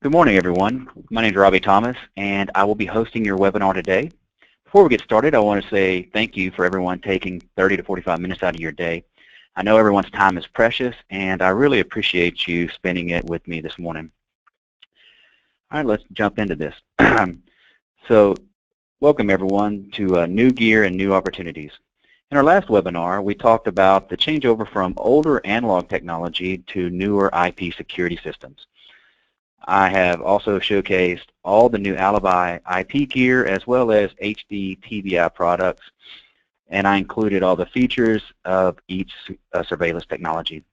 Good morning, everyone. My name is Robbie Thomas, and I will be hosting your webinar today. Before we get started, I want to say thank you for everyone taking 30 to 45 minutes out of your day. I know everyone's time is precious, and I really appreciate you spending it with me this morning. All right, let's jump into this. So, welcome everyone to New Gear and New Opportunities. In our last webinar, we talked about the changeover from older analog technology to newer IP security systems. I have also showcased all the new Alibi IP gear as well as HD-TVI products, and I included all the features of each surveillance technology.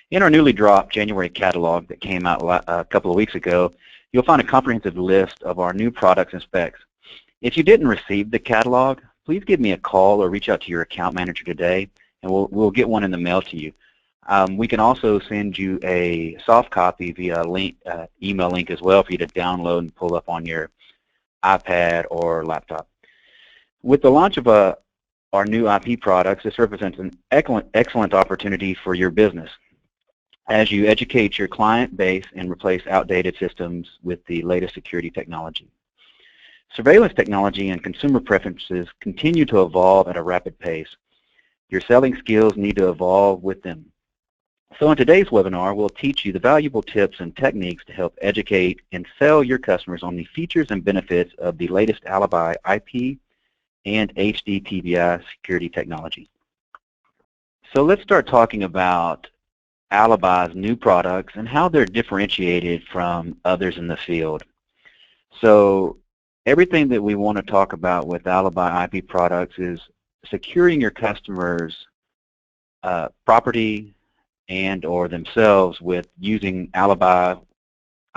In our newly dropped January catalog that came out a couple of weeks ago, you'll find a comprehensive list of our new products and specs. If you didn't receive the catalog, please give me a call or reach out to your account manager today, and we'll get one in the mail to you. We can also send you a soft copy via email link as well for you to download and pull up on your iPad or laptop. With the launch of our new IP products, this represents an excellent opportunity for your business as you educate your client base and replace outdated systems with the latest security technology. Surveillance technology and consumer preferences continue to evolve at a rapid pace. Your selling skills need to evolve with them. So in today's webinar, we'll teach you the valuable tips and techniques to help educate and sell your customers on the features and benefits of the latest Alibi IP and HD-TVI security technology. So let's start talking about Alibi's new products and how they're differentiated from others in the field. So everything that we want to talk about with Alibi IP products is securing your customers' property and or themselves with using Alibi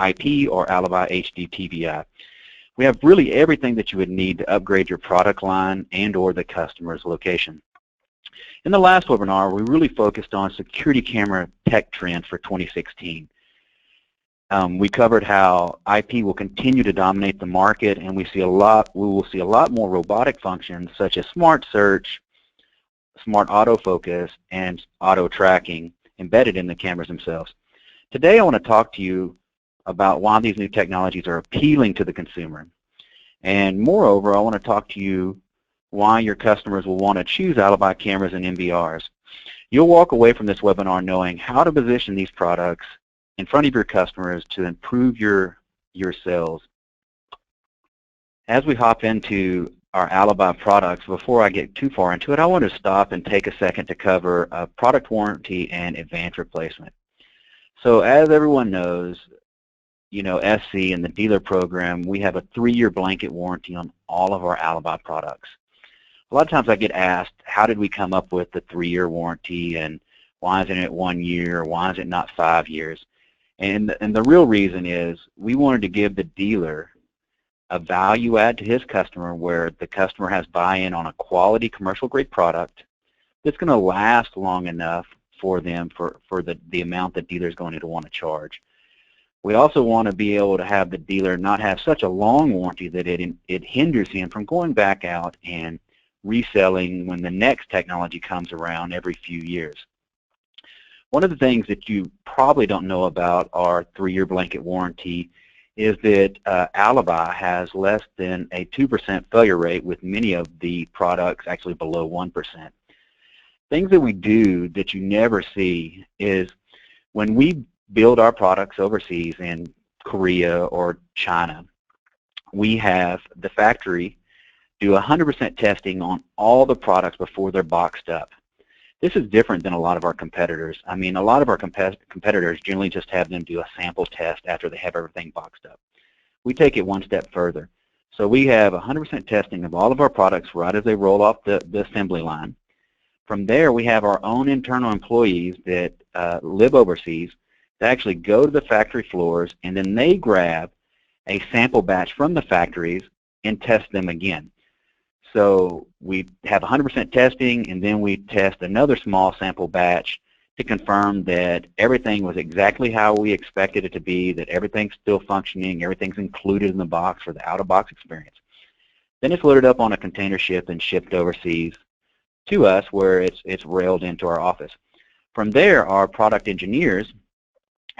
IP or Alibi HD-TVI. We have really everything that you would need to upgrade your product line and or the customer's location. In the last webinar, we really focused on security camera tech trends for 2016. We covered how IP will continue to dominate the market, and we will see a lot more robotic functions such as smart search, smart autofocus, and auto tracking embedded in the cameras themselves. Today I want to talk to you about why these new technologies are appealing to the consumer. And moreover, I want to talk to you why your customers will want to choose Alibi cameras and MVRs. You'll walk away from this webinar knowing how to position these products in front of your customers to improve your sales. As we hop into our Alibi products, before I get too far into it, I want to stop and take a second to cover product warranty and advanced replacement. So as everyone knows, you know, SC and the dealer program, we have a 3-year blanket warranty on all of our Alibi products. A lot of times I get asked, how did we come up with the 3-year warranty, and why isn't it 1 year, or why is it not 5 years? And the real reason is we wanted to give the dealer a value add to his customer where the customer has buy-in on a quality commercial grade product that's going to last long enough for them for the amount the dealer is going to want to charge. We also want to be able to have the dealer not have such a long warranty that it hinders him from going back out and reselling when the next technology comes around every few years. One of the things that you probably don't know about our 3-year blanket warranty is that Alibi has less than a 2% failure rate, with many of the products actually below 1%. Things that we do that you never see is when we build our products overseas in Korea or China, we have the factory do 100% testing on all the products before they're boxed up. This is different than a lot of our competitors. I mean, a lot of our competitors generally just have them do a sample test after they have everything boxed up. We take it one step further. So we have 100% testing of all of our products right as they roll off the assembly line. From there, we have our own internal employees that live overseas that actually go to the factory floors, and then they grab a sample batch from the factories and test them again. So we have 100% testing, and then we test another small sample batch to confirm that everything was exactly how we expected it to be, that everything's still functioning, everything's included in the box for the out-of-box experience. Then it's loaded up on a container ship and shipped overseas to us, where it's railed into our office. From there, our product engineers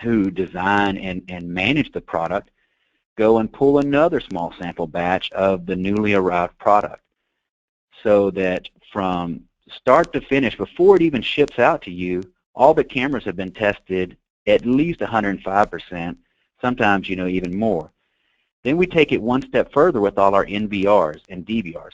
who design and manage the product go and pull another small sample batch of the newly arrived product, so that from start to finish, before it even ships out to you, all the cameras have been tested at least 105%, sometimes even more. Then we take it one step further with all our NVRs and DVRs.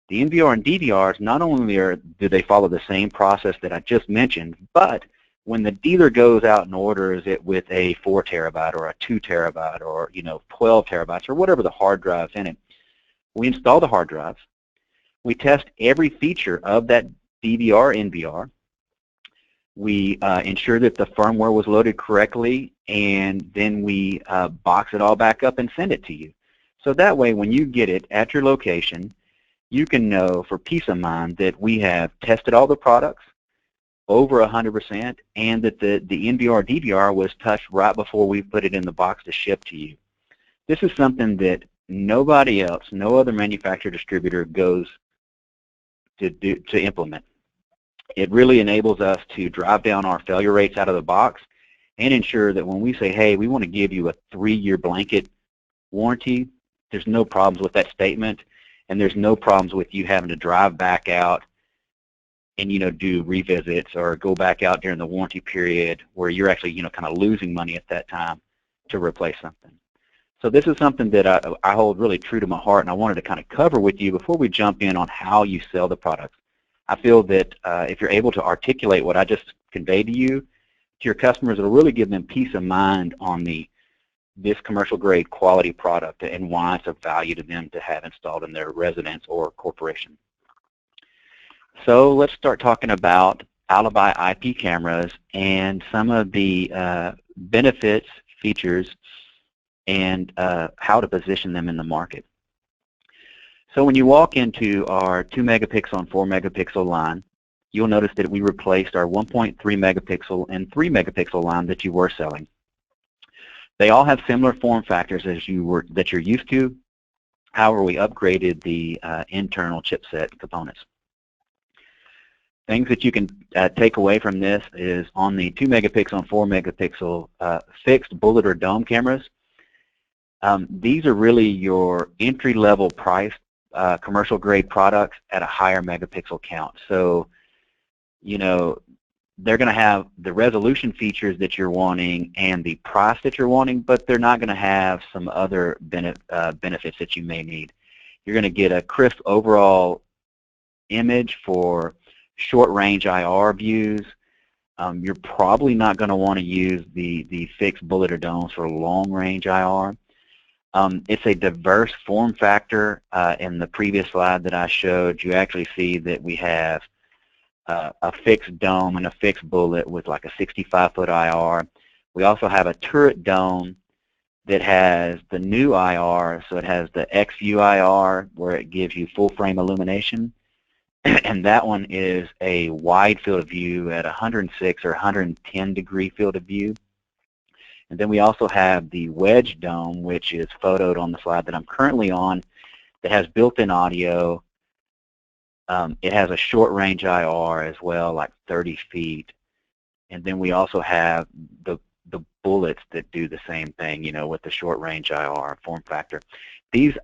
The NVR and DVRs, not only do they follow the same process that I just mentioned, but when the dealer goes out and orders it with a 4 terabyte or a 2 terabyte or 12 terabytes or whatever the hard drive's in it, we install the hard drives. We test every feature of that DVR, NVR. We ensure that the firmware was loaded correctly, and then we box it all back up and send it to you. So that way, when you get it at your location, you can know for peace of mind that we have tested all the products over 100%, and that the NVR, DVR was touched right before we put it in the box to ship to you. This is something that nobody else, no other manufacturer distributor goes to implement. It really enables us to drive down our failure rates out of the box and ensure that when we say, hey, we want to give you a 3-year blanket warranty, there's no problems with that statement, and there's no problems with you having to drive back out and do revisits or go back out during the warranty period where you're actually kind of losing money at that time to replace something. So this is something that I hold really true to my heart, and I wanted to kind of cover with you before we jump in on how you sell the products. I feel that if you're able to articulate what I just conveyed to you, to your customers, it'll really give them peace of mind on this commercial grade quality product and why it's of value to them to have installed in their residence or corporation. So let's start talking about Alibi IP cameras and some of the benefits, features, and how to position them in the market. So when you walk into our 2 megapixel and 4 megapixel line, you'll notice that we replaced our 1.3 megapixel and 3 megapixel line that you were selling. They all have similar form factors that you're used to. However, we upgraded the internal chipset components. Things that you can take away from this is on the 2 megapixel and 4 megapixel fixed bullet or dome cameras. These are really your entry-level price commercial grade products at a higher megapixel count. So, they're going to have the resolution features that you're wanting and the price that you're wanting, but they're not going to have some other benefits that you may need. You're going to get a crisp overall image for short-range IR views. You're probably not going to want to use the fixed bullet or domes for long-range IR. It's a diverse form factor. In the previous slide that I showed, you actually see that we have a fixed dome and a fixed bullet with like a 65-foot IR. We also have a turret dome that has the new IR, so it has the XView IR where it gives you full frame illumination, and that one is a wide field of view at 106 or 110 degree field of view. And then we also have the wedge dome, which is photoed on the slide that I'm currently on, that has built-in audio. It has a short-range IR as well, like 30 feet. And then we also have the bullets that do the same thing, with the short-range IR form factor. These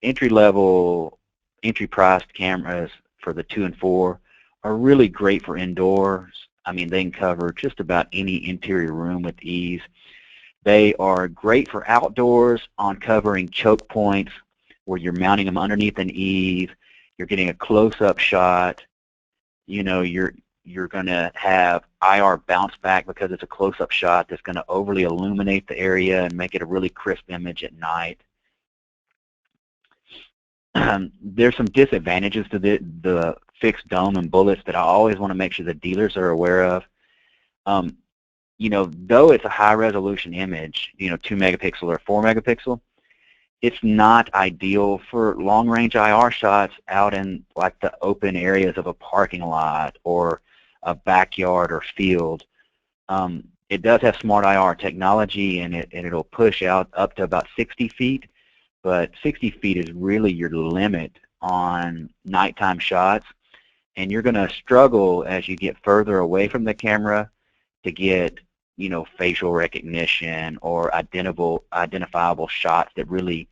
entry-level, entry-priced cameras for the 2 and 4 are really great for indoors. I mean, they can cover just about any interior room with ease. They are great for outdoors on covering choke points where you're mounting them underneath an eave. You're getting a close-up shot. You're going to have IR bounce back because it's a close-up shot that's going to overly illuminate the area and make it a really crisp image at night. There's some disadvantages to the fixed dome and bullets that I always want to make sure the dealers are aware of. Though it's a high-resolution image, 2 megapixel or 4 megapixel, it's not ideal for long-range IR shots out in like the open areas of a parking lot or a backyard or field. It does have smart IR technology, and it'll push out up to about 60 feet, but 60 feet is really your limit on nighttime shots, and you're going to struggle as you get further away from the camera to get facial recognition or identifiable shots that really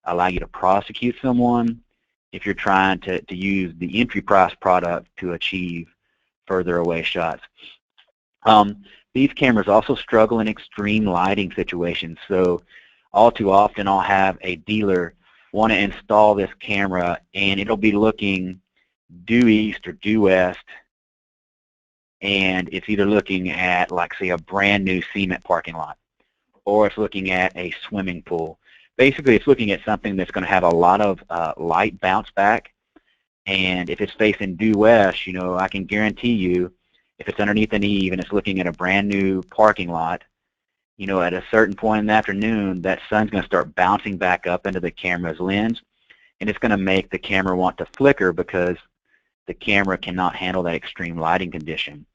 allow you to prosecute someone if you're trying to use the entry price product to achieve further away shots. These cameras also struggle in extreme lighting situations, so all too often I'll have a dealer want to install this camera and it'll be looking due east or due west, and it's either looking at, like, say, a brand new cement parking lot, or it's looking at a swimming pool. Basically, it's looking at something that's going to have a lot of light bounce back, and if it's facing due west, I can guarantee you, if it's underneath an eave and it's looking at a brand new parking lot, at a certain point in the afternoon, that sun's going to start bouncing back up into the camera's lens, and it's going to make the camera want to flicker because the camera cannot handle that extreme lighting condition.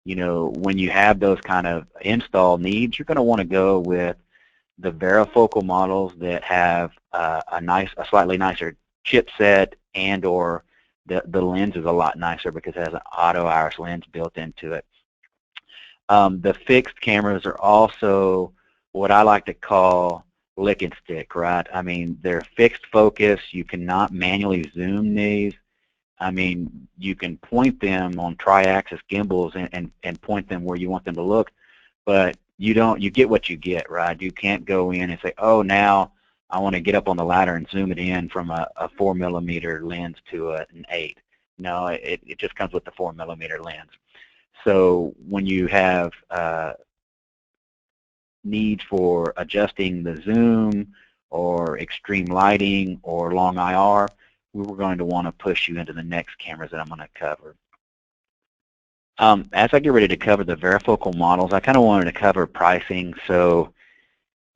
When you have those kind of install needs, you're going to want to go with the Varifocal models that have a slightly nicer chipset, and/or the lens is a lot nicer because it has an auto iris lens built into it. The fixed cameras are also what I like to call lick and stick, right? I mean, they're fixed focus. You cannot manually zoom these. I mean, you can point them on tri-axis gimbals and point them where you want them to look, but you get what you get, right? You can't go in and say, oh, now I want to get up on the ladder and zoom it in from a 4mm lens to an 8. No, it just comes with the 4mm lens. So when you have need for adjusting the zoom or extreme lighting or long IR, we're going to want to push you into the next cameras that I'm going to cover. As I get ready to cover the Varifocal models, I kind of wanted to cover pricing. So,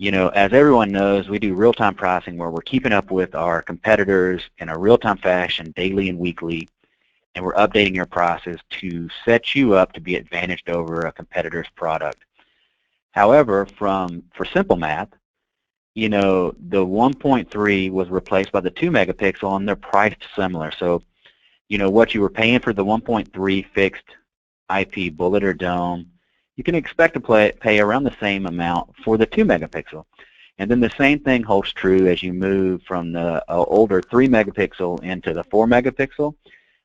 as everyone knows, we do real-time pricing where we're keeping up with our competitors in a real-time fashion, daily and weekly, and we're updating your prices to set you up to be advantaged over a competitor's product. However, for simple math, the 1.3 was replaced by the 2 megapixel, and they're priced similar. So, what you were paying for the 1.3 fixed IP bullet or dome, you can expect to pay around the same amount for the 2 megapixel. And then the same thing holds true as you move from the older 3 megapixel into the 4 megapixel.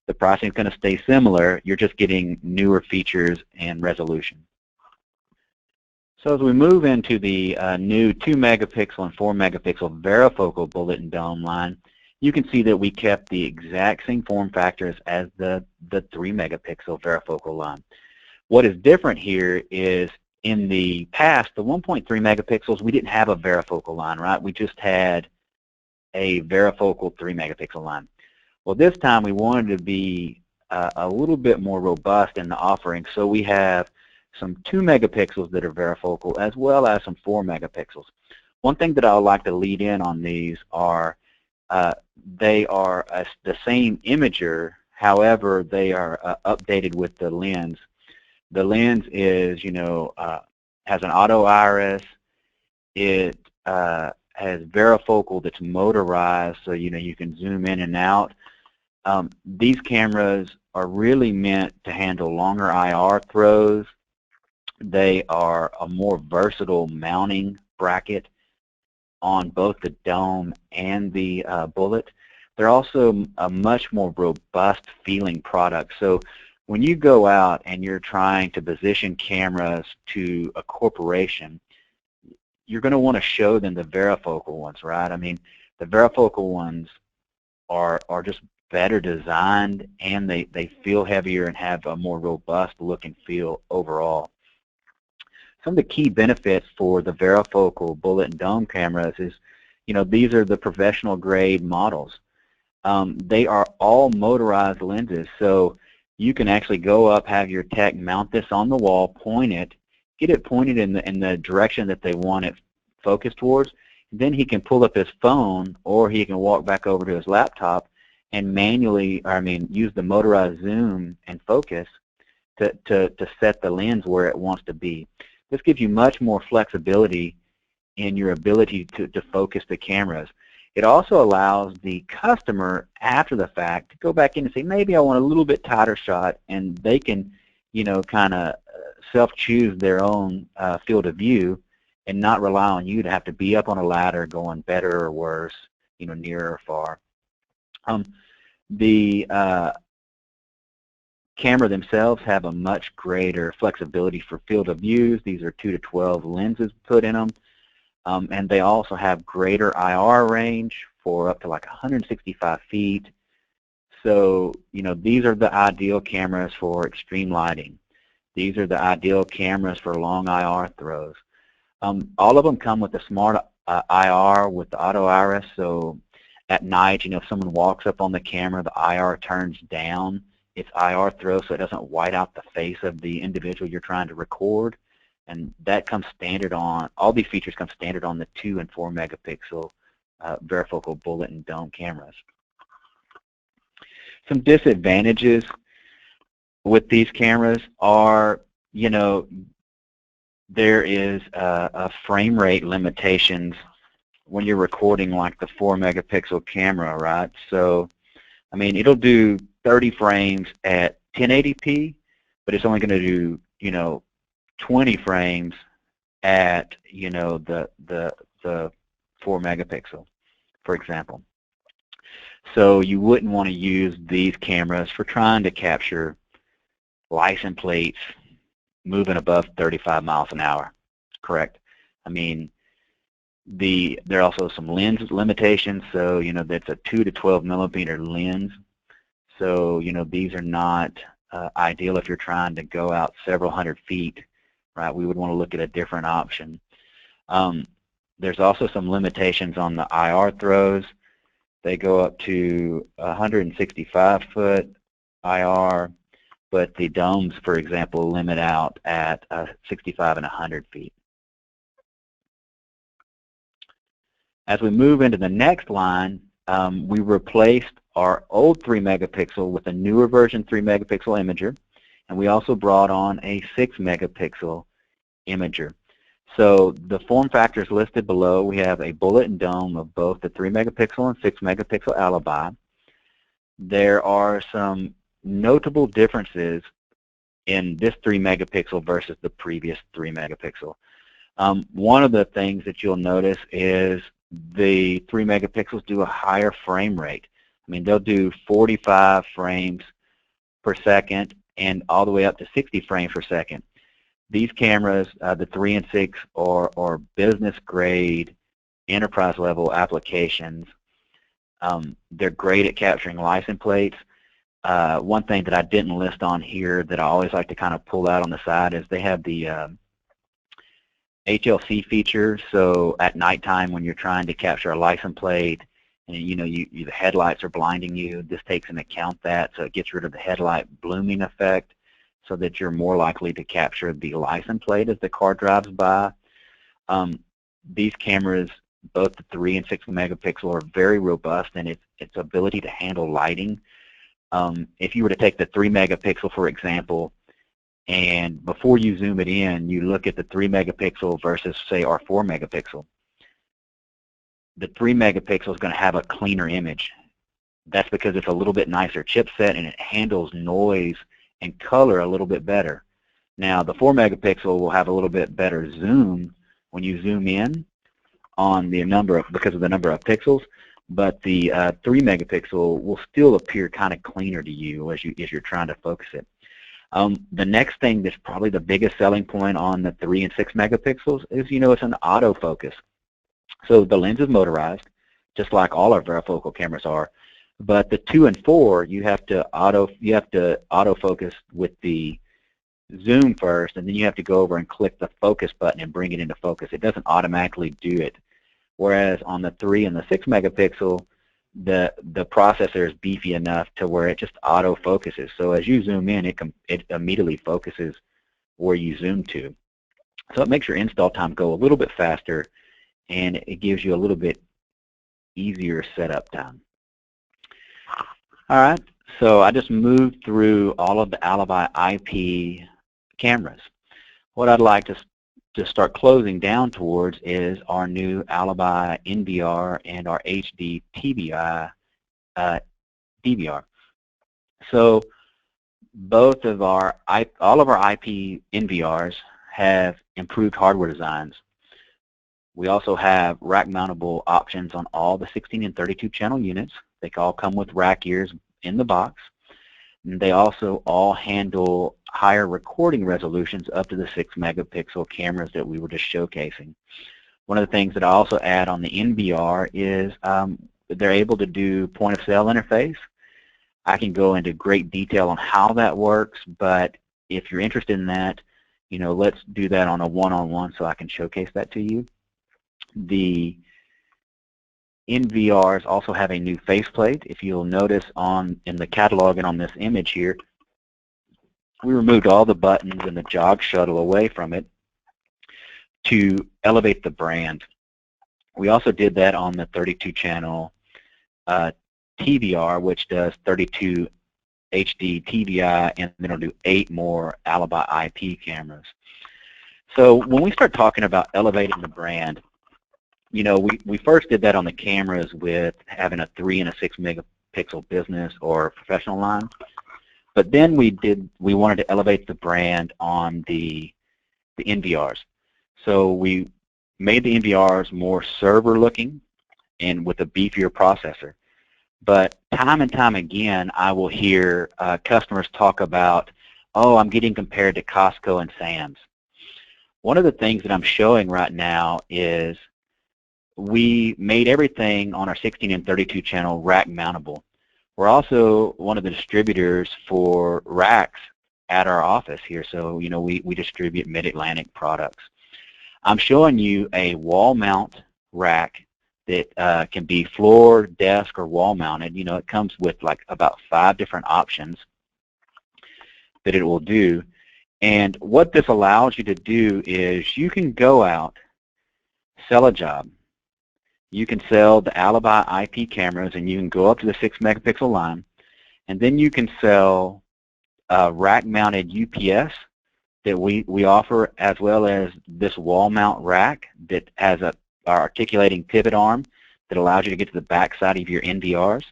The pricing is going to stay similar. You're just getting newer features and resolution. So as we move into the new 2 megapixel and 4 megapixel Varifocal bullet and dome line, you can see that we kept the exact same form factors as the 3 megapixel Varifocal line. What is different here is, in the past, the 1.3 megapixels, we didn't have a Varifocal line, right? We just had a Varifocal 3 megapixel line. Well, this time we wanted to be a little bit more robust in the offering, so we have some 2 megapixels that are Varifocal as well as some 4 megapixels. One thing that I would like to lead in on these are they are the same imager, however they are updated with the lens. The lens is, has an auto iris. It has Varifocal that's motorized, so you can zoom in and out. These cameras are really meant to handle longer IR throws. They are a more versatile mounting bracket on both the dome and the bullet. They're also a much more robust feeling product. So when you go out and you're trying to position cameras to a corporation, you're going to want to show them the Varifocal ones, right? I mean, the Varifocal ones are just better designed, and they feel heavier and have a more robust look and feel overall. Some of the key benefits for the Varifocal bullet and dome cameras is, these are the professional grade models. They are all motorized lenses, so you can actually go up, have your tech mount this on the wall, point it, get it pointed in the direction that they want it focused towards. Then he can pull up his phone, or he can walk back over to his laptop and use the motorized zoom and focus to set the lens where it wants to be. This gives you much more flexibility in your ability to focus the cameras. It also allows the customer, after the fact, to go back in and say, maybe I want a little bit tighter shot, and they can, kind of self-choose their own field of view and not rely on you to have to be up on a ladder going better or worse, near or far. The camera themselves have a much greater flexibility for field of views. These are 2 to 12 lenses put in them. And they also have greater IR range for up to like 165 feet. So, these are the ideal cameras for extreme lighting. These are the ideal cameras for long IR throws. All of them come with a smart IR with the auto iris. So at night, if someone walks up on the camera, the IR turns down its IR throw so it doesn't white out the face of the individual you're trying to record. And that comes standard on, all these features come standard on the 2 and 4 megapixel Varifocal bullet and dome cameras. Some disadvantages with these cameras are, there is a frame rate limitations when you're recording like the 4 megapixel camera, right? So, it'll do 30 frames at 1080p, but it's only going to do, 20 frames at, the 4 megapixel, for example. So you wouldn't want to use these cameras for trying to capture license plates moving above 35 miles an hour, correct? There are also some lens limitations, so, that's a 2 to 12 millimeter lens. So, these are not ideal if you're trying to go out several hundred feet, right? We would want to look at a different option. There's also some limitations on the IR throws. They go up to 165-foot IR, but the domes, for example, limit out at 65 and 100 feet. As we move into the next line, we replaced our old 3 megapixel with a newer version 3 megapixel imager, and we also brought on a 6 megapixel imager. So the form factors listed below, we have a bullet and dome of both the 3 megapixel and 6 megapixel Alibi. There are some notable differences in this 3 megapixel versus the previous 3 megapixel. One of the things that you'll notice is the 3 megapixels do a higher frame rate. They'll do 45 frames per second and all the way up to 60 frames per second. These cameras, the 3 and 6, are business-grade, enterprise-level applications. They're great at capturing license plates. One thing that I didn't list on here that I always like to kind of pull out on the side is they have the HLC feature. So at nighttime when you're trying to capture a license plate and the headlights are blinding you, this takes into account that, so it gets rid of the headlight blooming effect, so that you're more likely to capture the license plate as the car drives by. These cameras, both the 3 and 6 megapixel, are very robust in its ability to handle lighting. If you were to take the 3 megapixel, for example, and before you zoom it in, you look at the 3 megapixel versus, say, our 4 megapixel. The 3 megapixel is going to have a cleaner image. That's because it's a little bit nicer chipset and it handles noise and color a little bit better. Now the 4 megapixel will have a little bit better zoom when you zoom in on the because of the number of pixels, but the 3 megapixel will still appear kind of cleaner to you as you're trying to focus it. The next thing that's probably the biggest selling point on the 3 and 6 megapixels is, it's an autofocus. So the lens is motorized, just like all our Varifocal cameras are. But the 2 and 4, you have to autofocus with the zoom first, and then you have to go over and click the focus button and bring it into focus. It doesn't automatically do it. Whereas on the 3 and the 6 megapixel, the processor is beefy enough to where it just autofocuses. So as you zoom in, it immediately focuses where you zoom to. So it makes your install time go a little bit faster, and it gives you a little bit easier setup time. All right, so I just moved through all of the Alibi IP cameras. What I'd like to start closing down towards is our new Alibi NVR and our HD-TVI DVR. So both of all of our IP NVRs have improved hardware designs. We also have rack mountable options on all the 16 and 32 channel units. They all come with rack ears in the box. And they also all handle higher recording resolutions up to the 6 megapixel cameras that we were just showcasing. One of the things that I also add on the NVR is they're able to do point of sale interface. I can go into great detail on how that works, but if you're interested in that, let's do that on a one-on-one so I can showcase that to you. The NVRs also have a new faceplate. If you'll notice in the catalog and on this image here, we removed all the buttons and the jog shuttle away from it to elevate the brand. We also did that on the 32 channel TVR, which does 32 HD-TVI, and then it'll do 8 more Alibi IP cameras. So when we start talking about elevating the brand, we first did that on the cameras with having a 3 and a 6 megapixel business or professional line. But then we wanted to elevate the brand on the NVRs. So we made the NVRs more server looking and with a beefier processor. But time and time again, I will hear customers talk about, oh, I'm getting compared to Costco and Sam's. One of the things that I'm showing right now is we made everything on our 16 and 32 channel rack mountable. We're also one of the distributors for racks at our office here, so we distribute Mid-Atlantic products. I'm showing you a wall mount rack that can be floor, desk, or wall mounted. It comes with like about 5 different options that it will do. And what this allows you to do is you can go out, sell a job. You can sell the Alibi IP cameras, and you can go up to the 6 megapixel line, and then you can sell rack-mounted UPS that we offer, as well as this wall mount rack that has our articulating pivot arm that allows you to get to the back side of your NVRs,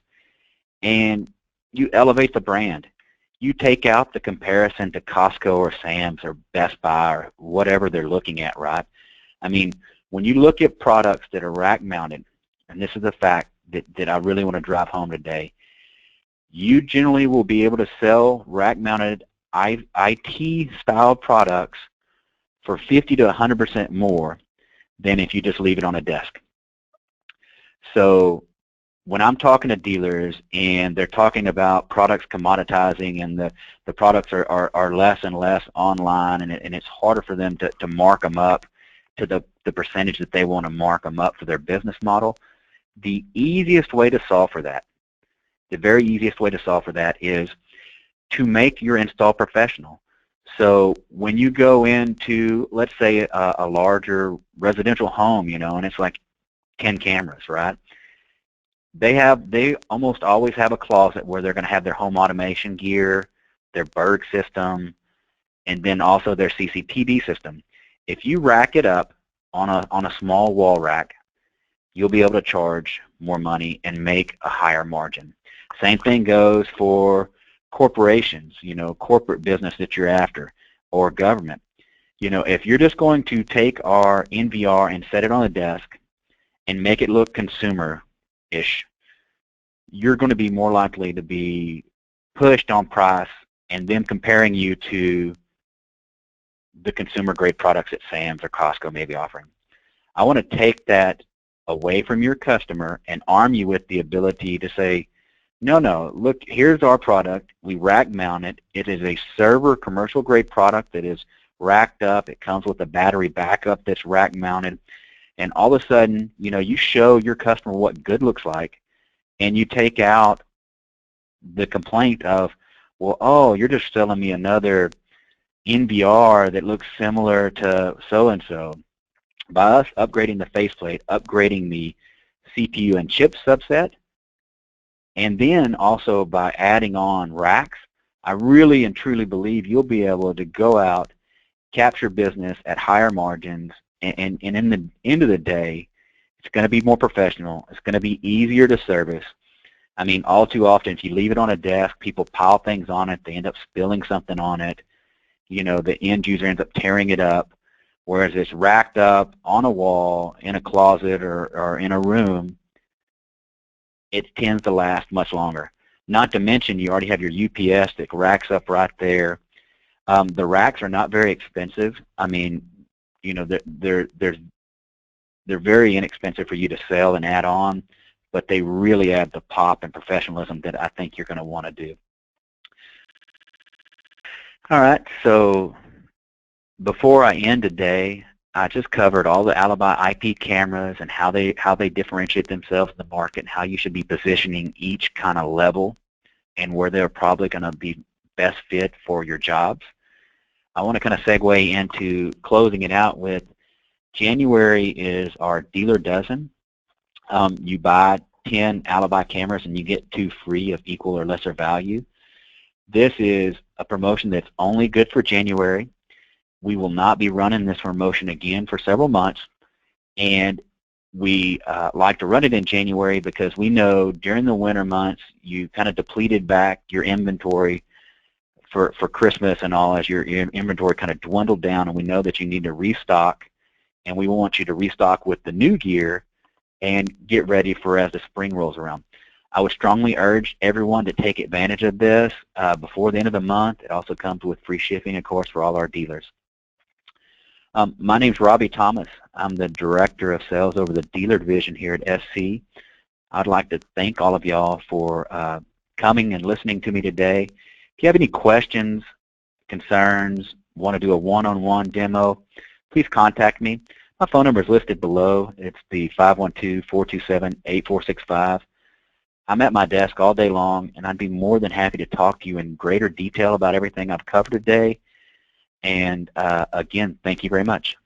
and you elevate the brand. You take out the comparison to Costco or Sam's or Best Buy or whatever they're looking at, right? I mean, when you look at products that are rack mounted, and this is the fact that I really want to drive home today, you generally will be able to sell rack mounted IT style products for 50 to 100% more than if you just leave it on a desk. So when I'm talking to dealers and they're talking about products commoditizing and the products are less and less online, and it's harder for them to mark them up to the percentage that they want to mark them up for their business model, the easiest way to solve for that, the very easiest way to solve for that is to make your install professional. So when you go into, let's say, a larger residential home, and it's like 10 cameras, right? They almost always have a closet where they're going to have their home automation gear, their Berg system, and then also their CCTV system. If you rack it up on a small wall rack, you'll be able to charge more money and make a higher margin. Same thing goes for corporations, corporate business that you're after, or government. If you're just going to take our NVR and set it on the desk and make it look consumer-ish, you're going to be more likely to be pushed on price and them comparing you to the consumer-grade products that Sam's or Costco may be offering. I want to take that away from your customer and arm you with the ability to say, no, look, here's our product. We rack mount it. It is a server commercial-grade product that is racked up. It comes with a battery backup that's rack mounted. And all of a sudden, you show your customer what good looks like, and you take out the complaint of, well, oh, you're just selling me another NVR that looks similar to so-and-so. By us upgrading the faceplate, upgrading the CPU and chip subset, and then also by adding on racks, I really and truly believe you'll be able to go out, capture business at higher margins, and in the end of the day, it's going to be more professional. It's going to be easier to service. I mean, all too often, if you leave it on a desk, people pile things on it. They end up spilling something on it. You know, the end user ends up tearing it up. Whereas it's racked up on a wall, in a closet, or in a room, it tends to last much longer. Not to mention, you already have your UPS that racks up right there. The racks are not very expensive. I mean, you know, they're very inexpensive for you to sell and add on, but they really add the pop and professionalism that I think you're going to want to do. All right, so before I end today, I just covered all the Alibi IP cameras and how they differentiate themselves in the market and how you should be positioning each kind of level and where they're probably going to be best fit for your jobs. I want to kind of segue into closing it out with January is our dealer dozen. You buy 10 Alibi cameras and you get 2 free of equal or lesser value. This is a promotion that's only good for January. We will not be running this promotion again for several months, and we like to run it in January because we know during the winter months you kind of depleted back your inventory for Christmas and all as your inventory kind of dwindled down, and we know that you need to restock, and we want you to restock with the new gear and get ready for as the spring rolls around. I would strongly urge everyone to take advantage of this before the end of the month. It also comes with free shipping, of course, for all our dealers. My name's Robbie Thomas. I'm the Director of Sales over the Dealer Division here at SC. I'd like to thank all of y'all for coming and listening to me today. If you have any questions, concerns, want to do a one-on-one demo, please contact me. My phone number is listed below. It's the 512-427-8465. I'm at my desk all day long, and I'd be more than happy to talk to you in greater detail about everything I've covered today. And again, thank you very much.